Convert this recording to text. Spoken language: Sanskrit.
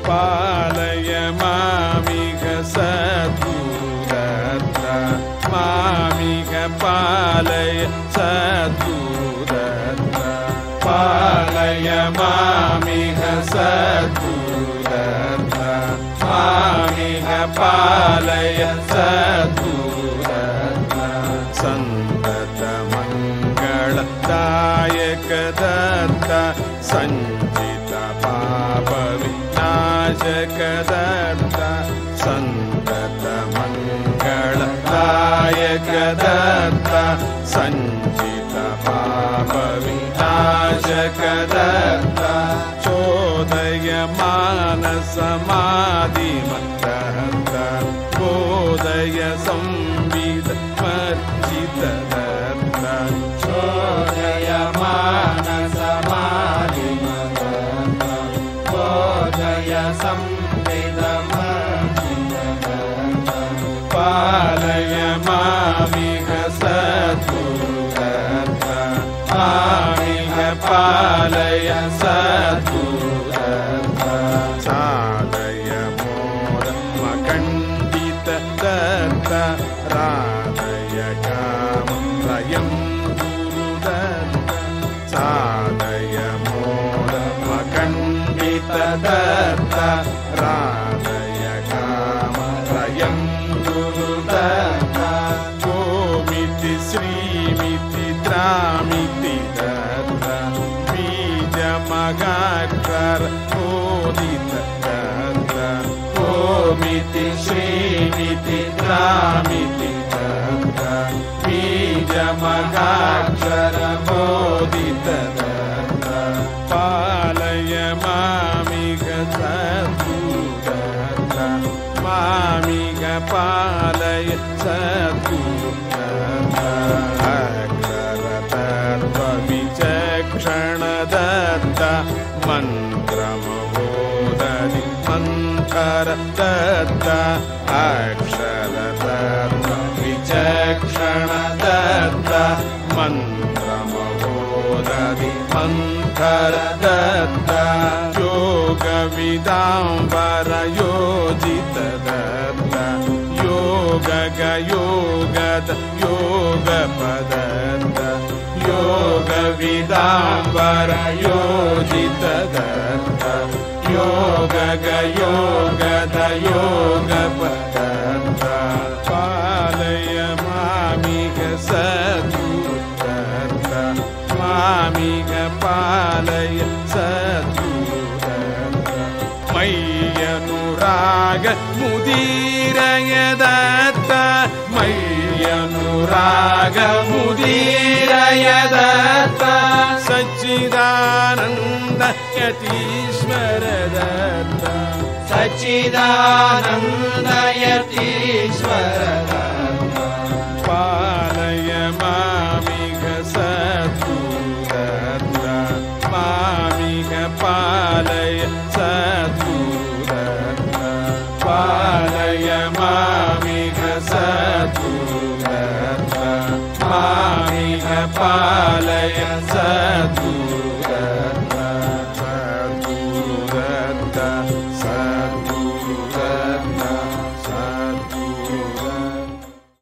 पालय मामिह सद्गुरुदत्ता मामिह पालय सद्गुरुदत्ता पालय मामिह सद्गुरुदत्ता मामिह पालय सद्गुरुदत्ता संतत मंगलदायक दत्ता संजित पाप विनाशक दत्ता संतत मंगलदायक दत्ता संजित पाप विनाशक दत्ता चोदय मानसमाधिमत्तः बोधय संविद मर्जित दत्ता चोदय मानसमाधिमत्तः बोधय संविद मर्जित दत्ता पालय मामिह सद्गुरुदत्ता मामिह पालय सद्गुरुदत्ता साधय मोद मकण्डित दत्ता राधय कामत्रयं गुरुदत्ता साधय मोद मकण्डित दत्ता राधय कामत्रयं गुरुदत्ता गोमिति श्रीमिति त्रामिति दत्ता बीजमगाक्षर बोधित दत्ता गोमिति श्रीमिति त्रामिति दत्ता बीजमगाक्षर बोधित दत्ता पालय मामिह सद्गुरुदत्ता मामिह पालय सद्गुरुदत्ता विचक्षण दत्ता मन्त्रमबोधि मन्त्र दत्ता अक्षर दत्ता विचक्षण दत्ता मन्त्रमबोधि मन्त्र दत्ता योग विदाम्बर योजित दत्ता योग गयोगद योग पदत्ता योग विदाम्बर योजित दत्ता योग गयोगद योग पदत्ता पालय मामिह सद्गुरुदत्ता मामिह पालय सद्गुरुदत्ता मय्यनुराग मुदीरय दत्ता मय्यनुराग मुदीरय दत्ता सच्चिदानन्द यतीश्वर दत्ता सच्चिदानन्द यतीश्वर दत्ता पालय मामिह सद्गुरुदत्ता मामिह पालय सद्गुरुदत्ता पालय मामिह सद्गुरुदत्ता मामिह पालय